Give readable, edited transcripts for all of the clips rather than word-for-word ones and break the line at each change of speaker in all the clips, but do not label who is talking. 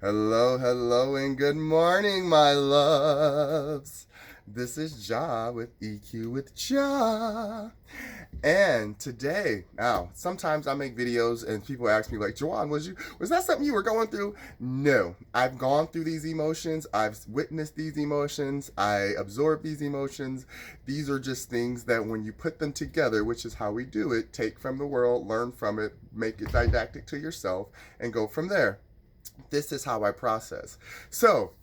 Hello, hello, and good morning, my loves. This is JAH with EQ with JAH. And today, now, sometimes I make videos and people ask me, like, Jawan, was that something you were going through? No. I've gone through these emotions, I've witnessed these emotions, I absorb these emotions. These are just things that when you put them together, which is how we do it, take from the world, learn from it, make it didactic to yourself, and go from there. This is how I process. So,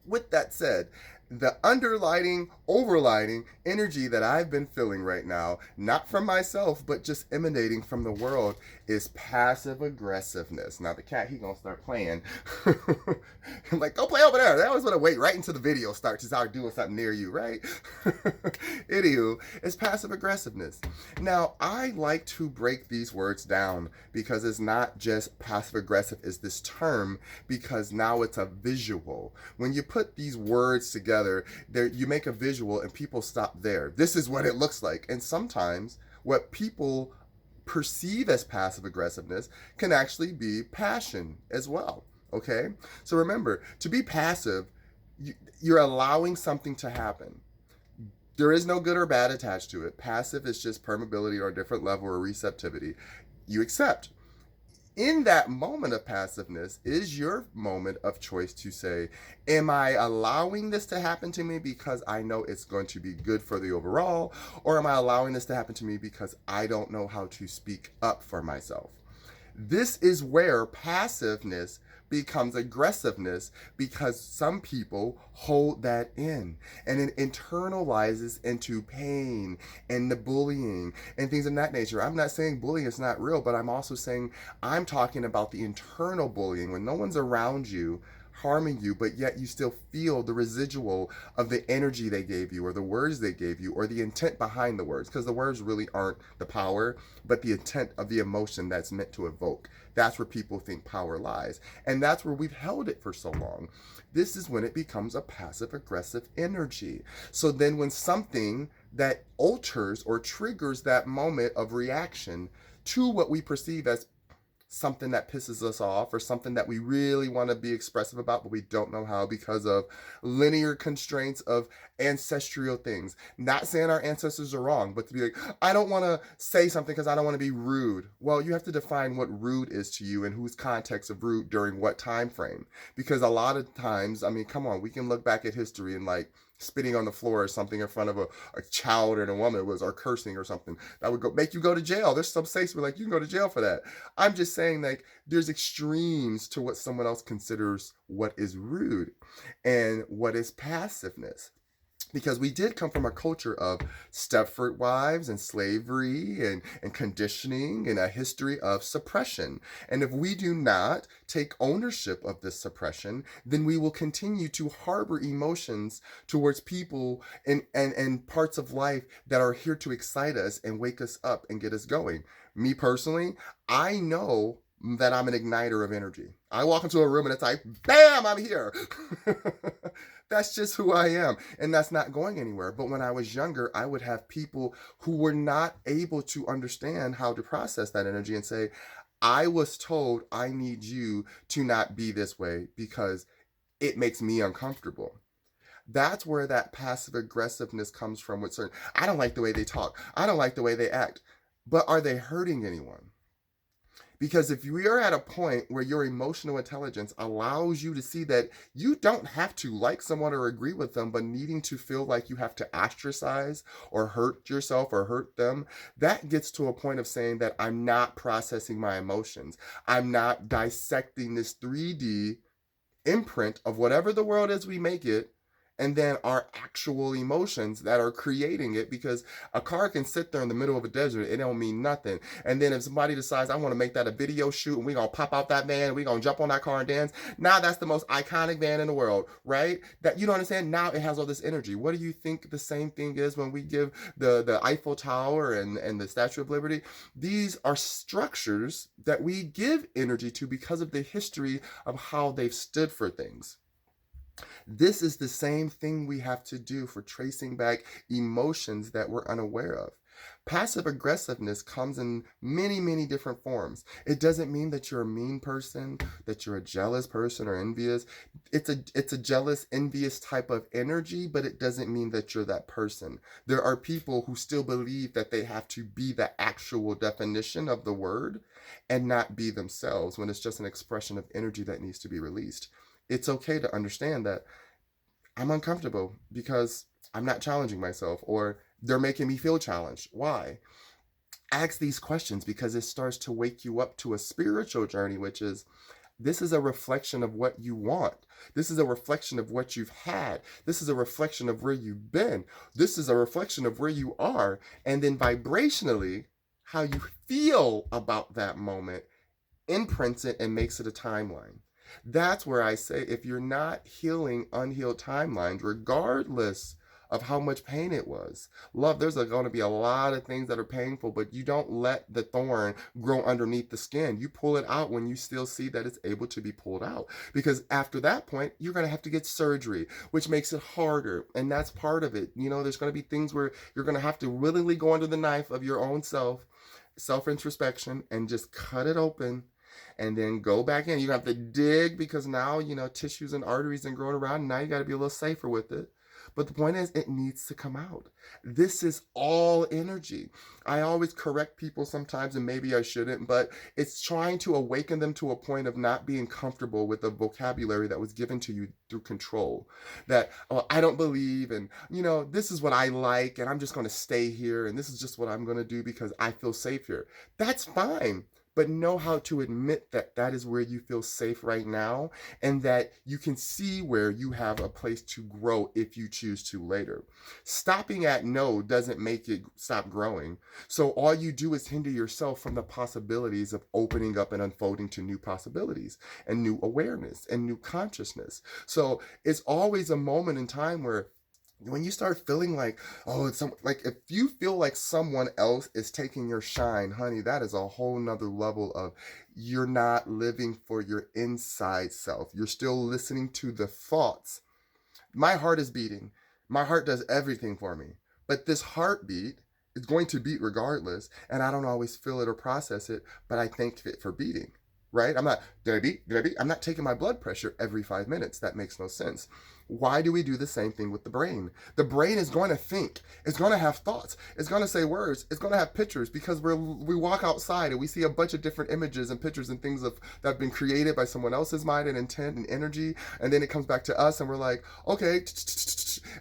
with that said, the underlining, overlining energy that I've been feeling right now, not from myself, but just emanating from the world, is passive aggressiveness. Now the cat, he gonna start playing. I'm like, go play over there. They always want to wait right until the video starts to start doing something near you, right? Anywho, it's passive aggressiveness. Now, I like to break these words down because it's not just passive aggressive is this term, because now it's a visual. When you put these words together, there you make a visual and people stop there. This is what it looks like. And sometimes what people perceive as passive aggressiveness can actually be passion as well. Okay? So remember, to be passive, you're allowing something to happen. There is no good or bad attached to it. Passive is just permeability or a different level or receptivity. You accept. In that moment of passiveness is your moment of choice to say, am I allowing this to happen to me because I know it's going to be good for the overall, or am I allowing this to happen to me because I don't know how to speak up for myself? This is where passiveness becomes aggressiveness, because some people hold that in and it internalizes into pain and the bullying and things of that nature. I'm not saying bullying is not real, but I'm also saying I'm talking about the internal bullying when no one's around you harming you, but yet you still feel the residual of the energy they gave you or the words they gave you or the intent behind the words, because the words really aren't the power, but the intent of the emotion that's meant to evoke. That's where people think power lies, and that's where we've held it for so long. This is when it becomes a passive aggressive energy. So then when something that alters or triggers that moment of reaction to what we perceive as something that pisses us off or something that we really want to be expressive about, but we don't know how because of linear constraints of ancestral things. Not saying our ancestors are wrong, but to be like, I don't want to say something because I don't want to be rude. Well, you have to define what rude is to you and whose context of rude during what time frame. Because a lot of times, I mean, come on, we can look back at history and like spitting on the floor or something in front of a child and a woman was, or cursing or something that would make you go to jail. There's some states where like you can go to jail for that. I'm just saying, like, there's extremes to what someone else considers what is rude and what is passiveness. Because we did come from a culture of Stepford wives and slavery and conditioning and a history of suppression. And if we do not take ownership of this suppression, then we will continue to harbor emotions towards people and parts of life that are here to excite us and wake us up and get us going. Me personally, I know that I'm an igniter of energy. I walk into a room and it's like, bam, I'm here. That's just who I am. And that's not going anywhere. But when I was younger, I would have people who were not able to understand how to process that energy and say, I was told I need you to not be this way because it makes me uncomfortable. That's where that passive aggressiveness comes from with certain. I don't like the way they talk. I don't like the way they act. But are they hurting anyone? Because if we are at a point where your emotional intelligence allows you to see that you don't have to like someone or agree with them, but needing to feel like you have to ostracize or hurt yourself or hurt them, that gets to a point of saying that I'm not processing my emotions. I'm not dissecting this 3D imprint of whatever the world is we make it, and then our actual emotions that are creating it. Because a car can sit there in the middle of a desert, it don't mean nothing, and then if somebody decides I want to make that a video shoot and we're gonna pop out that van and we're gonna jump on that car and dance, now that's the most iconic van in the world, right? That, you don't understand, now it has all this energy. What do you think the same thing is when we give the Eiffel Tower and the Statue of Liberty? These are structures that we give energy to because of the history of how they've stood for things. This is the same thing we have to do for tracing back emotions that we're unaware of. Passive aggressiveness comes in many, many different forms. It doesn't mean that you're a mean person, that you're a jealous person or envious. It's a jealous, envious type of energy, but it doesn't mean that you're that person. There are people who still believe that they have to be the actual definition of the word and not be themselves when it's just an expression of energy that needs to be released. It's okay to understand that I'm uncomfortable because I'm not challenging myself, or they're making me feel challenged. Why? Ask these questions because it starts to wake you up to a spiritual journey, which is this is a reflection of what you want. This is a reflection of what you've had. This is a reflection of where you've been. This is a reflection of where you are. And then vibrationally, how you feel about that moment imprints it and makes it a timeline. That's where I say if you're not healing unhealed timelines, regardless of how much pain it was, love, there's going to be a lot of things that are painful, but you don't let the thorn grow underneath the skin. You pull it out when you still see that it's able to be pulled out. Because after that point, you're going to have to get surgery, which makes it harder. And that's part of it. There's going to be things where you're going to have to willingly go under the knife of your own self introspection, and just cut it open and then go back in. You have to dig because now, tissues and arteries and growing around. And now you got to be a little safer with it. But the point is, it needs to come out. This is all energy. I always correct people sometimes, and maybe I shouldn't, but it's trying to awaken them to a point of not being comfortable with the vocabulary that was given to you through control. That, oh, I don't believe, and, this is what I like, and I'm just going to stay here, and this is just what I'm going to do because I feel safe here. That's fine. But know how to admit that that is where you feel safe right now, and that you can see where you have a place to grow if you choose to later. Stopping at no doesn't make it stop growing. So all you do is hinder yourself from the possibilities of opening up and unfolding to new possibilities and new awareness and new consciousness. So it's always a moment in time where when you start feeling like, oh, like if you feel like someone else is taking your shine, honey, that is a whole nother level of you're not living for your inside self. You're still listening to the thoughts. My heart is beating. My heart does everything for me. But this heartbeat is going to beat regardless. And I don't always feel it or process it, but I thank it for beating. Right? I'm not, did I beat? Did I beat? I'm not taking my blood pressure every 5 minutes. That makes no sense. Why do we do the same thing with the brain? The brain is going to think. It's going to have thoughts. It's going to say words. It's going to have pictures because we walk outside and we see a bunch of different images and pictures and things that have been created by someone else's mind and intent and energy. And then it comes back to us and we're like, okay.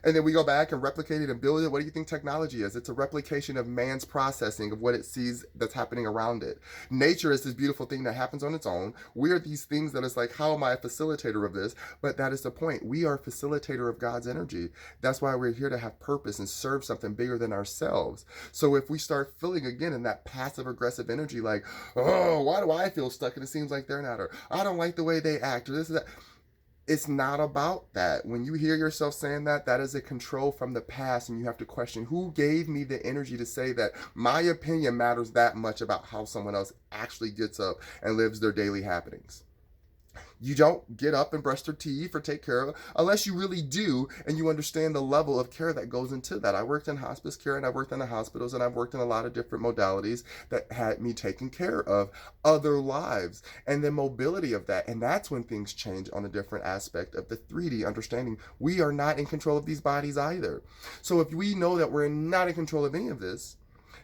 And then we go back and replicate it and build it. What do you think technology is? It's a replication of man's processing of what it sees that's happening around it. Nature is this beautiful thing that happens on its own. We are these things that is like, how am I a facilitator of this? But that is the point. We are facilitator of God's energy. That's why we're here to have purpose and serve something bigger than ourselves. So if we start feeling again in that passive aggressive energy, like, oh, why do I feel stuck? And it seems like they're not, or I don't like the way they act, or this or that. It's not about that. When you hear yourself saying that, that is a control from the past, and you have to question who gave me the energy to say that my opinion matters that much about how someone else actually gets up and lives their daily happenings. You don't get up and brush their teeth or take care of it unless you really do and you understand the level of care that goes into that. I worked in hospice care and I worked in the hospitals and I've worked in a lot of different modalities that had me taking care of other lives and the mobility of that. And that's when things change on a different aspect of the 3D understanding. We are not in control of these bodies either. So if we know that we're not in control of any of this,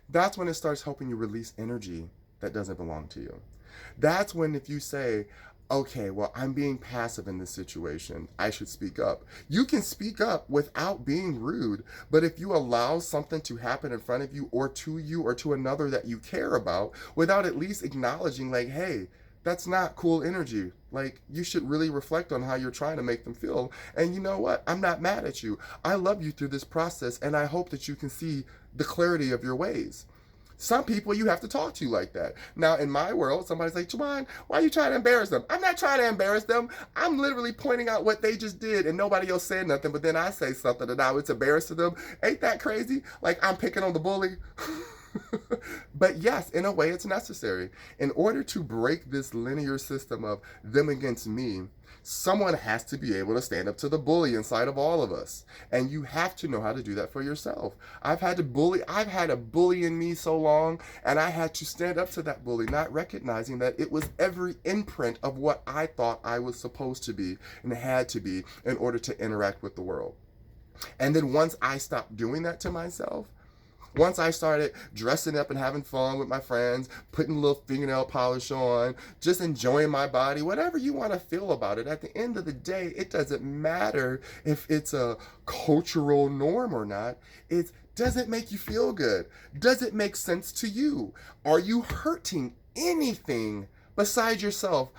that's when it starts helping you release energy that doesn't belong to you. That's when if you say, okay, well, I'm being passive in this situation, I should speak up. You can speak up without being rude, but if you allow something to happen in front of you or to another that you care about, without at least acknowledging like, hey, that's not cool energy. Like, you should really reflect on how you're trying to make them feel. And you know what? I'm not mad at you. I love you through this process, and I hope that you can see the clarity of your ways. Some people you have to talk to like that. Now, in my world, somebody's like, Javon, why are you trying to embarrass them? I'm not trying to embarrass them. I'm literally pointing out what they just did and nobody else said nothing, but then I say something and now it's embarrassing them. Ain't that crazy? Like I'm picking on the bully. But yes, in a way, it's necessary. In order to break this linear system of them against me, someone has to be able to stand up to the bully inside of all of us. And you have to know how to do that for yourself. I've had a bully in me so long, and I had to stand up to that bully, not recognizing that it was every imprint of what I thought I was supposed to be and had to be in order to interact with the world. And then once I stopped doing that to myself, once I started dressing up and having fun with my friends, putting a little fingernail polish on, just enjoying my body, whatever you want to feel about it, at the end of the day, it doesn't matter if it's a cultural norm or not. It's, does it make you feel good? Does it make sense to you? Are you hurting anything besides yourself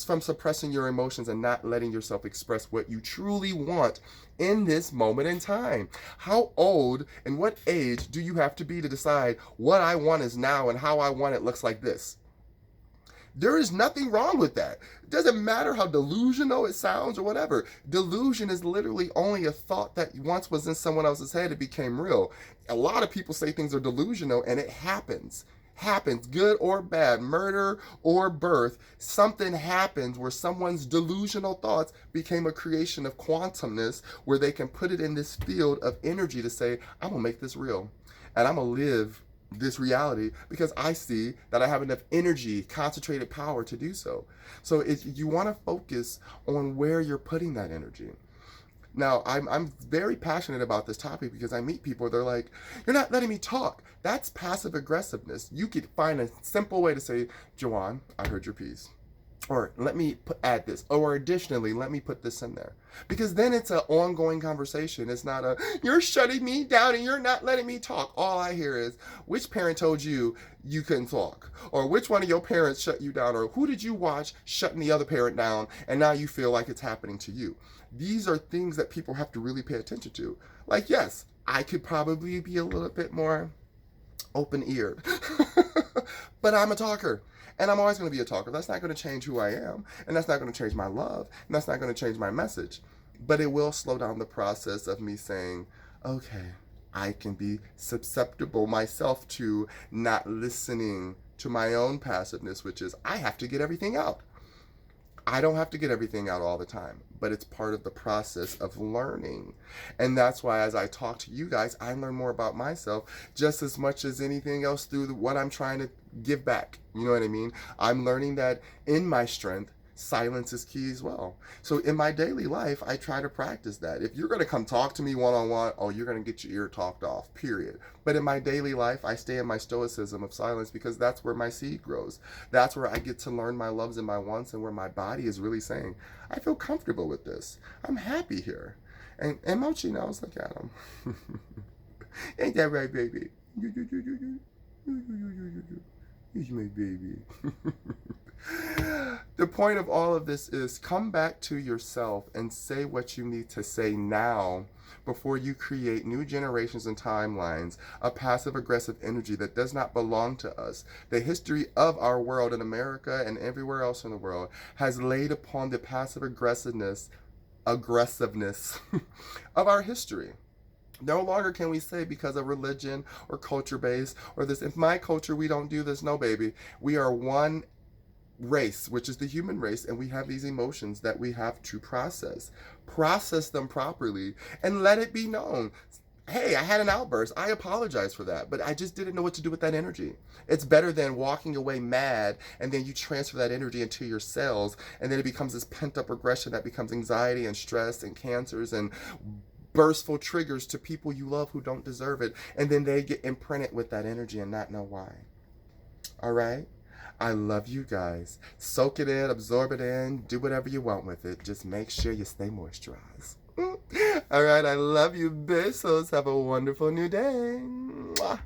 from suppressing your emotions and not letting yourself express what you truly want in this moment in time? How old and what age do you have to be to decide what I want is now and how I want it looks like this? There is nothing wrong with that. It doesn't matter how delusional it sounds or whatever. Delusion is literally only a thought that once was in someone else's head, it became real. A lot of people say things are delusional, and it happens, good or bad, murder or birth. Something happens where someone's delusional thoughts became a creation of quantumness, where they can put it in this field of energy to say, I'm gonna make this real, and I'm gonna live this reality because I see that I have enough energy, concentrated power to do so. So you want to focus on where you're putting that energy. Now, I'm very passionate about this topic because I meet people, they're like, you're not letting me talk. That's passive aggressiveness. You could find a simple way to say, Joanne, I heard your piece. Or let me add this. Or additionally, let me put this in there. Because then it's an ongoing conversation. It's not a, you're shutting me down and you're not letting me talk. All I hear is, which parent told you you couldn't talk? Or which one of your parents shut you down? Or who did you watch shutting the other parent down and now you feel like it's happening to you? These are things that people have to really pay attention to. Like, yes, I could probably be a little bit more open-eared. But I'm a talker. And I'm always going to be a talker. That's not going to change who I am. And that's not going to change my love. And that's not going to change my message. But it will slow down the process of me saying, okay, I can be susceptible myself to not listening to my own passiveness, which is I have to get everything out. I don't have to get everything out all the time, but it's part of the process of learning. And that's why as I talk to you guys, I learn more about myself just as much as anything else through what I'm trying to give back. You know what I mean? I'm learning that in my strength, silence is key as well. So in my daily life, I try to practice that. If you're going to come talk to me one-on-one, oh, you're going to get your ear talked off, period. But in my daily life, I stay in my stoicism of silence because that's where my seed grows. That's where I get to learn my loves and my wants and where my body is really saying, I feel comfortable with this. I'm happy here. And Mochi knows, look at him. Ain't that right, baby? He's my baby. The point of all of this is come back to yourself and say what you need to say now before you create new generations and timelines of passive aggressive energy that does not belong to us. The history of our world in America and everywhere else in the world has laid upon the passive aggressiveness of our history. No longer can we say because of religion or culture base or this, if my culture, we don't do this. No, baby. We are one race, which is the human race, and we have these emotions that we have to process them properly, and let it be known. Hey, I had an outburst. I apologize for that, but I just didn't know what to do with that energy. It's better than walking away mad and then you transfer that energy into your cells, and then it becomes this pent-up aggression that becomes anxiety and stress and cancers and burstful triggers to people you love who don't deserve it, and then they get imprinted with that energy and not know why. All right? I love you guys. Soak it in, absorb it in, do whatever you want with it. Just make sure you stay moisturized. All right, I love you, besos. Have a wonderful new day. Mwah.